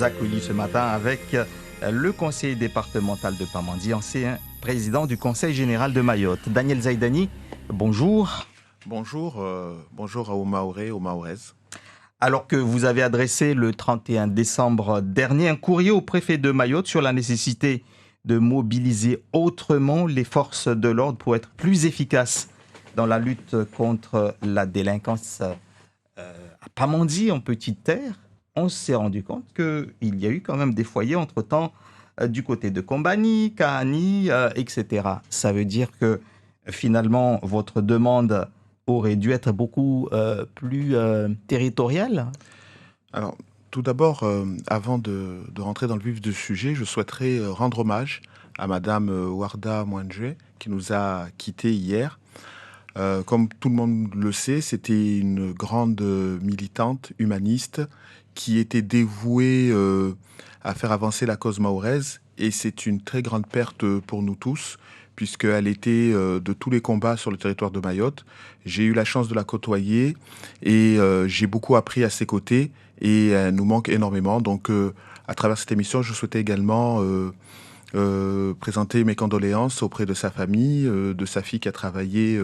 Accueilli ce matin avec le conseiller départemental de Pamandzi, ancien président du Conseil général de Mayotte. Daniel Zaidani, bonjour. Bonjour aux Mahorais, aux Mahoraises. Alors que vous avez adressé le 31 décembre dernier un courrier au préfet de Mayotte sur la nécessité de mobiliser autrement les forces de l'ordre pour être plus efficaces dans la lutte contre la délinquance à Pamandzi, en Petite Terre, on s'est rendu compte qu'il y a eu quand même des foyers entre-temps du côté de Kombani, Kahani, etc. Ça veut dire que finalement, votre demande aurait dû être beaucoup plus territoriale. Alors, tout d'abord, avant de rentrer dans le vif du sujet, je souhaiterais rendre hommage à Madame Warda Mouandjé, qui nous a quittés hier. Comme tout le monde le sait, c'était une grande militante humaniste qui était dévouée à faire avancer la cause mahoraise. Et c'est une très grande perte pour nous tous, puisqu'elle était de tous les combats sur le territoire de Mayotte. J'ai eu la chance de la côtoyer et j'ai beaucoup appris à ses côtés et elle nous manque énormément. Donc, à travers cette émission, je souhaitais également présenter mes condoléances auprès de sa famille, de sa fille qui a travaillé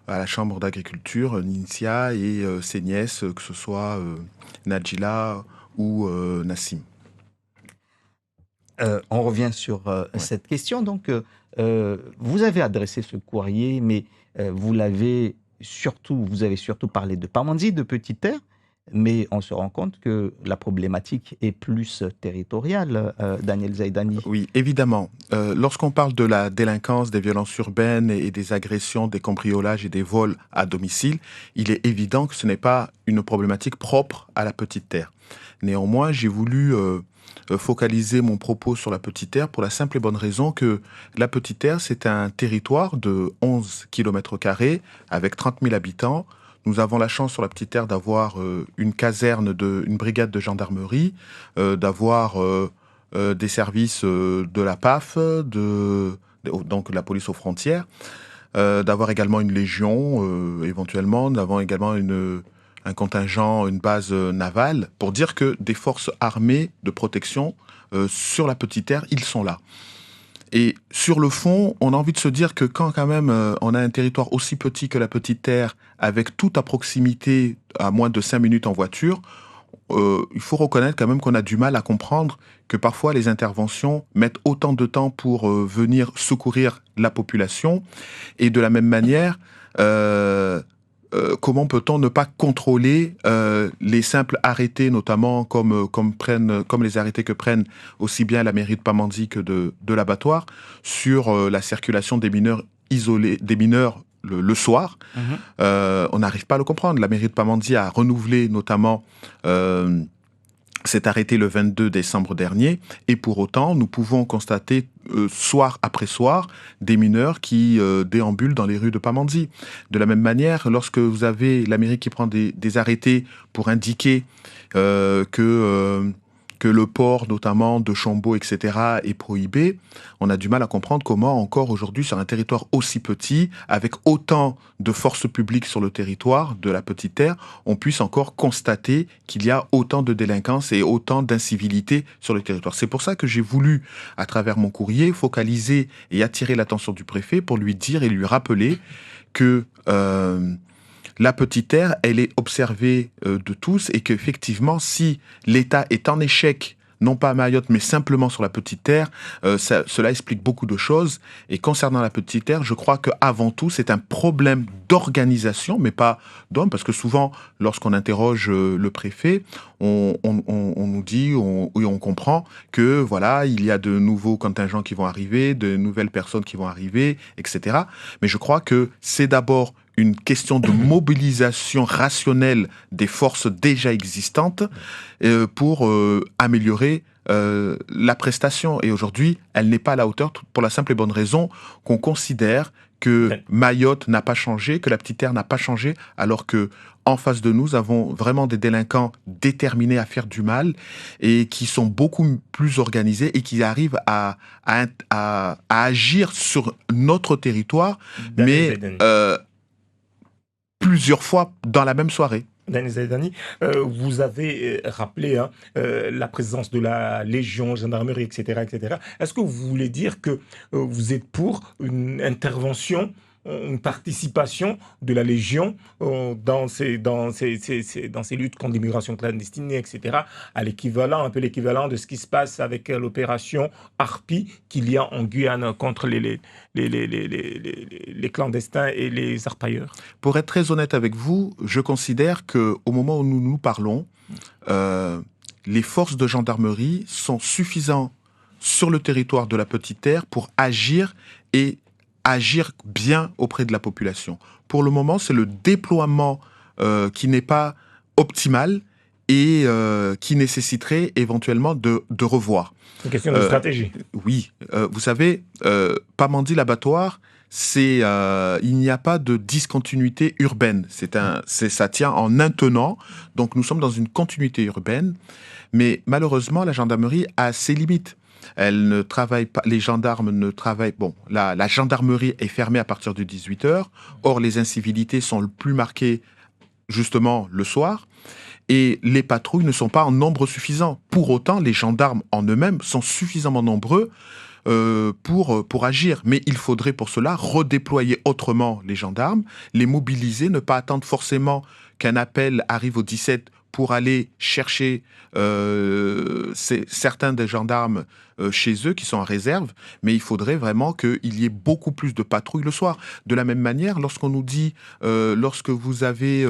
à la Chambre d'agriculture, Ninsia, et ses nièces, que ce soit Nadjila ou Nassim. On revient sur cette question. Donc, vous avez adressé ce courrier, mais vous avez surtout parlé de Pamandzi, de Petite Terre, mais on se rend compte que la problématique est plus territoriale, Daniel Zaidani. Oui, évidemment. Lorsqu'on parle de la délinquance, des violences urbaines et des agressions, des cambriolages et des vols à domicile, il est évident que ce n'est pas une problématique propre à la Petite Terre. Néanmoins, j'ai voulu focaliser mon propos sur la Petite Terre pour la simple et bonne raison que la Petite Terre, c'est un territoire de 11 km² avec 30 000 habitants. Nous avons la chance sur la Petite Terre d'avoir une caserne, une brigade de gendarmerie, d'avoir des services de la PAF, donc la police aux frontières, d'avoir également une légion, éventuellement, d'avoir également un contingent, une base navale, pour dire que des forces armées de protection sur la Petite Terre, ils sont là. Et sur le fond, on a envie de se dire que quand même on a un territoire aussi petit que la Petite Terre, avec tout à proximité, à moins de 5 minutes en voiture, il faut reconnaître quand même qu'on a du mal à comprendre que parfois les interventions mettent autant de temps pour venir secourir la population. Et de la même manière, comment peut-on ne pas contrôler les simples arrêtés, notamment comme les arrêtés que prennent aussi bien la mairie de Pamandzi que de l'abattoir, sur la circulation des mineurs isolés, des mineurs le soir. On n'arrive pas à le comprendre. La mairie de Pamandzi a renouvelé notamment cet arrêté le 22 décembre dernier, et pour autant, nous pouvons constater soir après soir des mineurs qui déambulent dans les rues de Pamandzi. De la même manière, lorsque vous avez la mairie qui prend des arrêtés pour indiquer que le port, notamment de Chombo, etc., est prohibé, on a du mal à comprendre comment encore aujourd'hui, sur un territoire aussi petit, avec autant de forces publiques sur le territoire de la Petite Terre, on puisse encore constater qu'il y a autant de délinquance et autant d'incivilité sur le territoire. C'est pour ça que j'ai voulu, à travers mon courrier, focaliser et attirer l'attention du préfet pour lui dire et lui rappeler que la Petite Terre, elle est observée de tous, et qu'effectivement, si l'État est en échec, non pas à Mayotte, mais simplement sur la Petite Terre, cela explique beaucoup de choses. Et concernant la Petite Terre, je crois qu'avant tout, c'est un problème d'organisation, mais pas d'homme, parce que souvent, lorsqu'on interroge le préfet, on nous dit, oui, on comprend que voilà, il y a de nouveaux contingents qui vont arriver, de nouvelles personnes qui vont arriver, etc. Mais je crois que c'est d'abord une question de mobilisation rationnelle des forces déjà existantes pour améliorer la prestation. Et aujourd'hui, elle n'est pas à la hauteur pour la simple et bonne raison qu'on considère que Mayotte n'a pas changé, que la Petite Terre n'a pas changé, alors que en face de nous avons vraiment des délinquants déterminés à faire du mal et qui sont beaucoup plus organisés et qui arrivent à agir sur notre territoire, mais plusieurs fois dans la même soirée. Daniel Zaidani, vous avez rappelé la présence de la Légion, gendarmerie, etc., etc. Est-ce que vous voulez dire que vous êtes pour une intervention, une participation de la Légion dans ces luttes contre l'immigration clandestine, etc., à l'équivalent, un peu l'équivalent de ce qui se passe avec l'opération Harpie qu'il y a en Guyane contre les clandestins et les arpailleurs? Pour être très honnête avec vous, je considère que au moment où nous nous parlons, euh, les forces de gendarmerie sont suffisantes sur le territoire de la Petite Terre pour agir et agir bien auprès de la population. Pour le moment, c'est le déploiement qui n'est pas optimal et qui nécessiterait éventuellement de revoir. C'est une question de stratégie. Oui, vous savez, Pamandzi l'abattoir, il n'y a pas de discontinuité urbaine. Ça tient en un tenant. Donc nous sommes dans une continuité urbaine, mais malheureusement la gendarmerie a ses limites. Elle ne travaille pas, les gendarmes ne travaillent. Bon, la gendarmerie est fermée à partir de 18h. Or les incivilités sont le plus marquées justement le soir. Et les patrouilles ne sont pas en nombre suffisant. Pour autant, les gendarmes en eux-mêmes sont suffisamment nombreux pour agir. Mais il faudrait pour cela redéployer autrement les gendarmes, les mobiliser, ne pas attendre forcément qu'un appel arrive au 17 pour aller chercher certains des gendarmes chez eux qui sont en réserve, mais il faudrait vraiment qu'il y ait beaucoup plus de patrouilles le soir. De la même manière, lorsqu'on nous dit, lorsque vous avez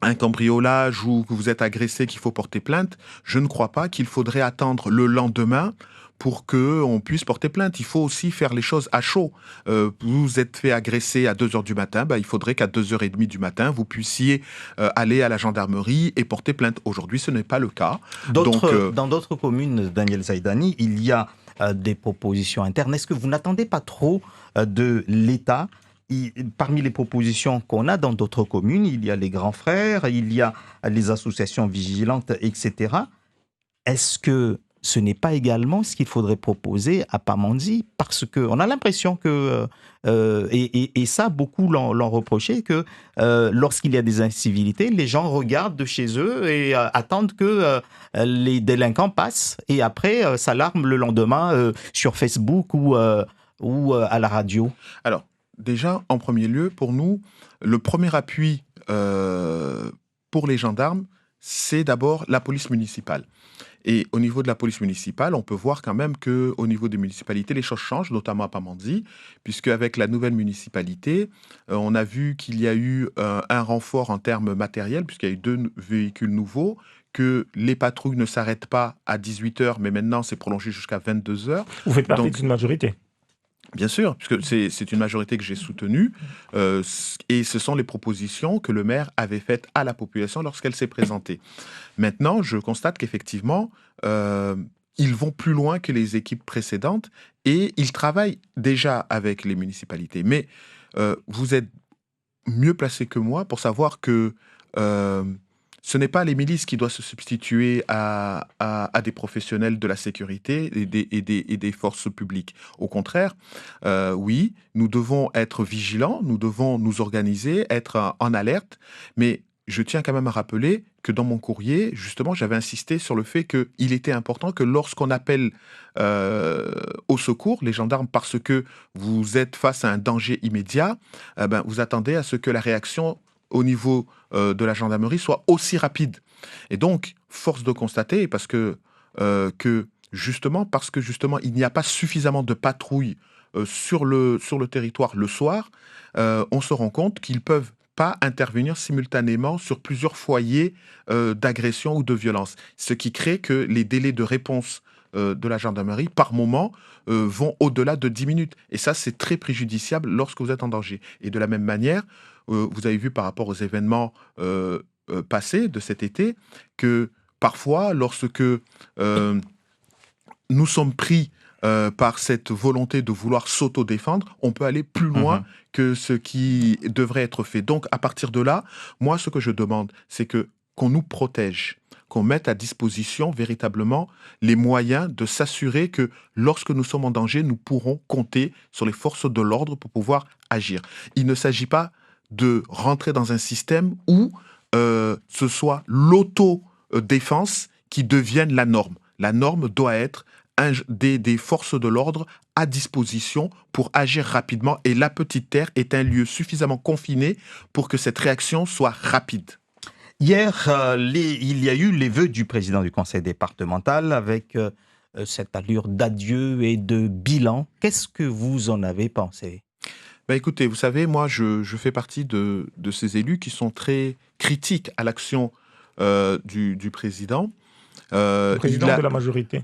un cambriolage ou que vous êtes agressé, qu'il faut porter plainte, je ne crois pas qu'il faudrait attendre le lendemain pour qu'on puisse porter plainte. Il faut aussi faire les choses à chaud. Vous êtes fait agresser à 2h du matin, il faudrait qu'à 2h30 du matin, vous puissiez aller à la gendarmerie et porter plainte. Aujourd'hui, ce n'est pas le cas. Dans d'autres communes, Daniel Zaidani, il y a des propositions internes. Est-ce que vous n'attendez pas trop de l'État? Parmi les propositions qu'on a dans d'autres communes, il y a les grands frères, il y a les associations vigilantes, etc. Est-ce que ce n'est pas également ce qu'il faudrait proposer à Pamandzi? Parce qu'on a l'impression que, et ça, beaucoup l'ont reproché, que lorsqu'il y a des incivilités, les gens regardent de chez eux et attendent que les délinquants passent et après s'alarment le lendemain sur Facebook ou à la radio. Alors, déjà, en premier lieu, pour nous, le premier appui pour les gendarmes, c'est d'abord la police municipale. Et au niveau de la police municipale, on peut voir quand même qu'au niveau des municipalités, les choses changent, notamment à Pamandzi, puisque avec la nouvelle municipalité, on a vu qu'il y a eu un renfort en termes matériels, puisqu'il y a eu 2 véhicules nouveaux, que les patrouilles ne s'arrêtent pas à 18h, mais maintenant c'est prolongé jusqu'à 22h. Vous faites partie d'une majorité? Bien sûr, puisque c'est une majorité que j'ai soutenue, et ce sont les propositions que le maire avait faites à la population lorsqu'elle s'est présentée. Maintenant, je constate qu'effectivement, ils vont plus loin que les équipes précédentes et ils travaillent déjà avec les municipalités. Mais vous êtes mieux placé que moi pour savoir que ce n'est pas les milices qui doivent se substituer à des professionnels de la sécurité et des forces publiques. Au contraire, oui, nous devons être vigilants, nous devons nous organiser, être en alerte, mais je tiens quand même à rappeler que dans mon courrier, justement, j'avais insisté sur le fait qu'il était important que lorsqu'on appelle au secours, les gendarmes, parce que vous êtes face à un danger immédiat, vous attendez à ce que la réaction au niveau de la gendarmerie soit aussi rapide. Et donc, force de constater, parce que justement, il n'y a pas suffisamment de patrouilles sur le territoire le soir, on se rend compte qu'ils peuvent pas intervenir simultanément sur plusieurs foyers d'agression ou de violence. Ce qui crée que les délais de réponse de la gendarmerie, par moment, vont au-delà de 10 minutes. Et ça, c'est très préjudiciable lorsque vous êtes en danger. Et de la même manière, vous avez vu par rapport aux événements passés de cet été, que parfois, lorsque nous sommes pris par cette volonté de vouloir s'auto-défendre, on peut aller plus loin que ce qui devrait être fait. Donc, à partir de là, moi, ce que je demande, c'est qu'on nous protège, qu'on mette à disposition véritablement les moyens de s'assurer que lorsque nous sommes en danger, nous pourrons compter sur les forces de l'ordre pour pouvoir agir. Il ne s'agit pas de rentrer dans un système où ce soit l'auto-défense qui devienne la norme. La norme doit être des forces de l'ordre à disposition pour agir rapidement, et la Petite Terre est un lieu suffisamment confiné pour que cette réaction soit rapide. Hier, il y a eu les vœux du président du conseil départemental avec cette allure d'adieu et de bilan. Qu'est-ce que vous en avez pensé? Écoutez, vous savez, moi, je fais partie de ces élus qui sont très critiques à l'action du président. Le président de la majorité.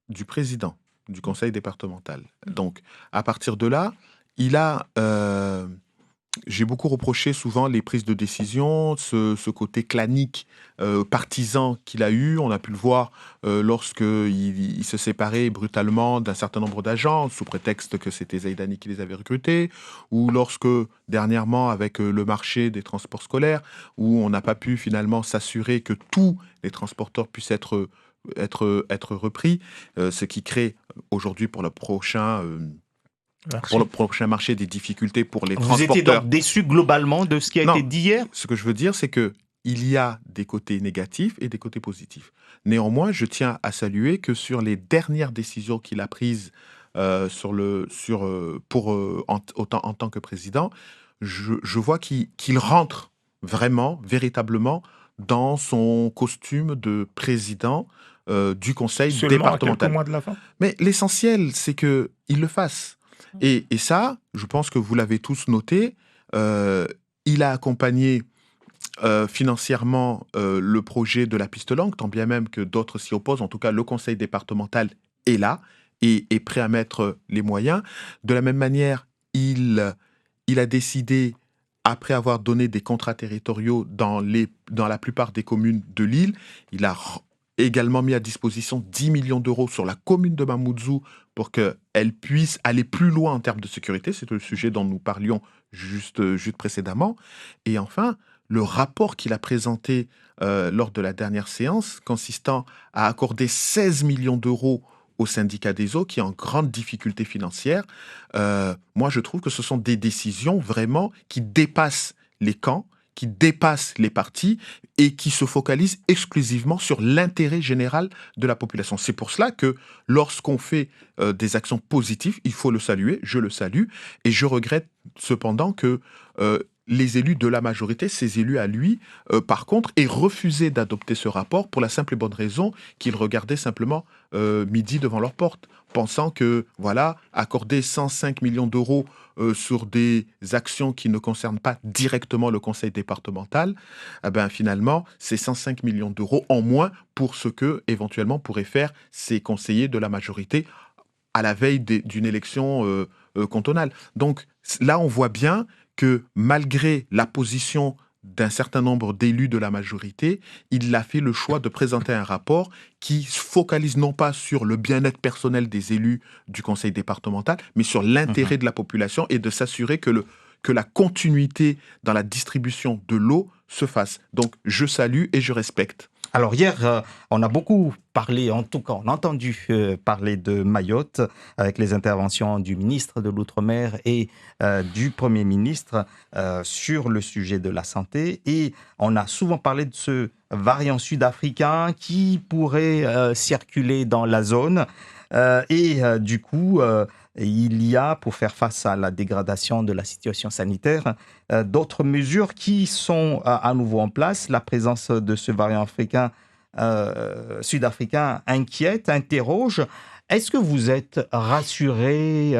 Du président du conseil départemental. Donc, à partir de là, j'ai beaucoup reproché souvent les prises de décision, ce côté clanique, partisan qu'il a eu. On a pu le voir lorsqu'il se séparait brutalement d'un certain nombre d'agents, sous prétexte que c'était Zaïdani qui les avait recrutés, ou lorsque, dernièrement, avec le marché des transports scolaires, où on n'a pas pu finalement s'assurer que tous les transporteurs puissent être repris, ce qui crée aujourd'hui pour le prochain marché des difficultés pour les transporteurs. Vous étiez donc déçu globalement de ce qui a été dit hier? Ce que je veux dire, c'est qu'il y a des côtés négatifs et des côtés positifs. Néanmoins, je tiens à saluer que sur les dernières décisions qu'il a prises en tant que président, je vois qu'il rentre vraiment, véritablement, dans son costume de président du conseil départemental. Seulement à quelques mois de la fin. Mais l'essentiel, c'est qu'il le fasse. Et ça, je pense que vous l'avez tous noté, il a accompagné financièrement le projet de la piste longue, tant bien même que d'autres s'y opposent. En tout cas, le conseil départemental est là et est prêt à mettre les moyens. De la même manière, il a décidé, après avoir donné des contrats territoriaux dans la plupart des communes de l'île, il a également mis à disposition 10 millions d'euros sur la commune de Mamoudzou pour qu'elle puisse aller plus loin en termes de sécurité. C'est le sujet dont nous parlions juste précédemment. Et enfin, le rapport qu'il a présenté lors de la dernière séance, consistant à accorder 16 millions d'euros au syndicat des eaux qui est en grande difficulté financière, moi je trouve que ce sont des décisions vraiment qui dépassent les camps, qui dépassent les partis et qui se focalisent exclusivement sur l'intérêt général de la population. C'est pour cela que lorsqu'on fait des actions positives, il faut le saluer, je le salue, et je regrette cependant que les élus de la majorité, ces élus à lui, par contre, aient refusé d'adopter ce rapport pour la simple et bonne raison qu'ils regardaient simplement midi devant leur porte, pensant que, voilà, accorder 105 millions d'euros sur des actions qui ne concernent pas directement le conseil départemental, finalement, c'est 105 millions d'euros en moins pour ce que, éventuellement, pourraient faire ces conseillers de la majorité à la veille d'une élection cantonale. Donc, là, on voit bien que malgré la position d'un certain nombre d'élus de la majorité, il a fait le choix de présenter un rapport qui se focalise non pas sur le bien-être personnel des élus du conseil départemental, mais sur l'intérêt de la population et de s'assurer que la continuité dans la distribution de l'eau se fasse. Donc, je salue et je respecte. Alors hier, on a beaucoup parlé, en tout cas, on a entendu parler de Mayotte avec les interventions du ministre de l'Outre-mer et du Premier ministre sur le sujet de la santé. Et on a souvent parlé de ce variant sud-africain qui pourrait circuler dans la zone. Du coup, il y a, pour faire face à la dégradation de la situation sanitaire, d'autres mesures qui sont à nouveau en place. La présence de ce variant sud-africain inquiète, interroge. Est-ce que vous êtes rassuré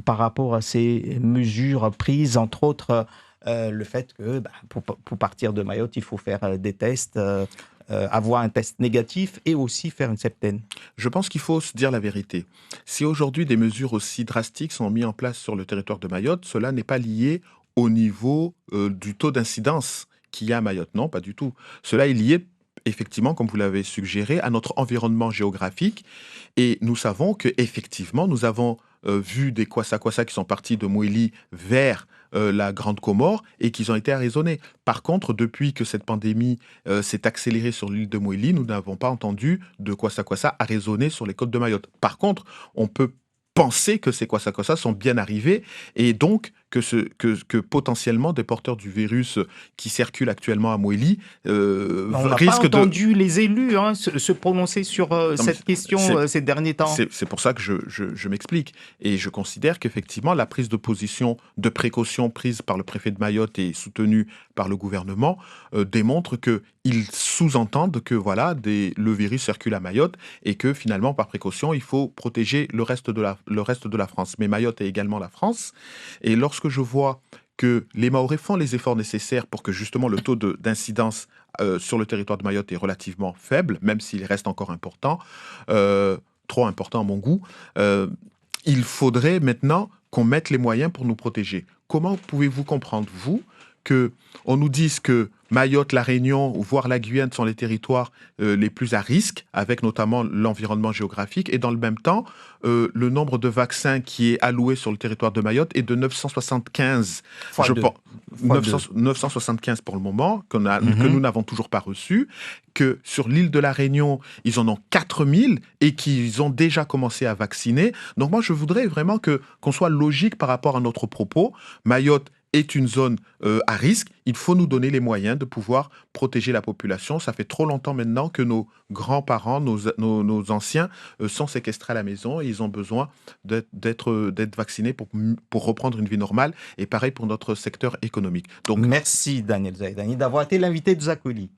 par rapport à ces mesures prises, entre autres le fait que pour partir de Mayotte, il faut faire des tests, avoir un test négatif et aussi faire une septaine? Je pense qu'il faut se dire la vérité. Si aujourd'hui des mesures aussi drastiques sont mises en place sur le territoire de Mayotte, cela n'est pas lié au niveau du taux d'incidence qu'il y a à Mayotte. Non, pas du tout. Cela est lié effectivement, comme vous l'avez suggéré, à notre environnement géographique. Et nous savons qu'effectivement, nous avons vu des Kwassa qui sont partis de Mouéli vers la Grande Comore et qu'ils ont été arraisonnés. Par contre, depuis que cette pandémie s'est accélérée sur l'île de Mouéli, nous n'avons pas entendu de Kwassa arraisonnés sur les côtes de Mayotte. Par contre, on peut penser que ces Kwassa sont bien arrivés et donc que potentiellement des porteurs du virus qui circulent actuellement à Mouéli On n'a pas risquent de... entendu les élus se prononcer sur cette question ces derniers temps. C'est pour ça que je m'explique. Et je considère qu'effectivement, la prise de position de précaution prise par le préfet de Mayotte et soutenue par le gouvernement démontre qu'ils sous-entendent que voilà, le virus circule à Mayotte et que finalement, par précaution, il faut protéger le reste de la France. Mais Mayotte est également la France. Et lorsque je vois que les Mahorais font les efforts nécessaires pour que justement le taux d'incidence sur le territoire de Mayotte est relativement faible, même s'il reste encore important, trop important à mon goût, il faudrait maintenant qu'on mette les moyens pour nous protéger. Comment pouvez-vous comprendre, vous, qu'on nous dise que Mayotte, la Réunion, voire la Guyane sont les territoires les plus à risque, avec notamment l'environnement géographique, et dans le même temps, le nombre de vaccins qui est alloué sur le territoire de Mayotte est de 975. 975 pour le moment, que nous n'avons toujours pas reçu, que sur l'île de la Réunion, ils en ont 4000 et qu'ils ont déjà commencé à vacciner. Donc moi, je voudrais vraiment qu'on soit logique par rapport à notre propos. Mayotte est une zone à risque, il faut nous donner les moyens de pouvoir protéger la population. Ça fait trop longtemps maintenant que nos grands-parents, nos anciens sont séquestrés à la maison et ils ont besoin d'être vaccinés pour reprendre une vie normale. Et pareil pour notre secteur économique. Donc, merci Daniel Zaïdani d'avoir été l'invité de Zakoli.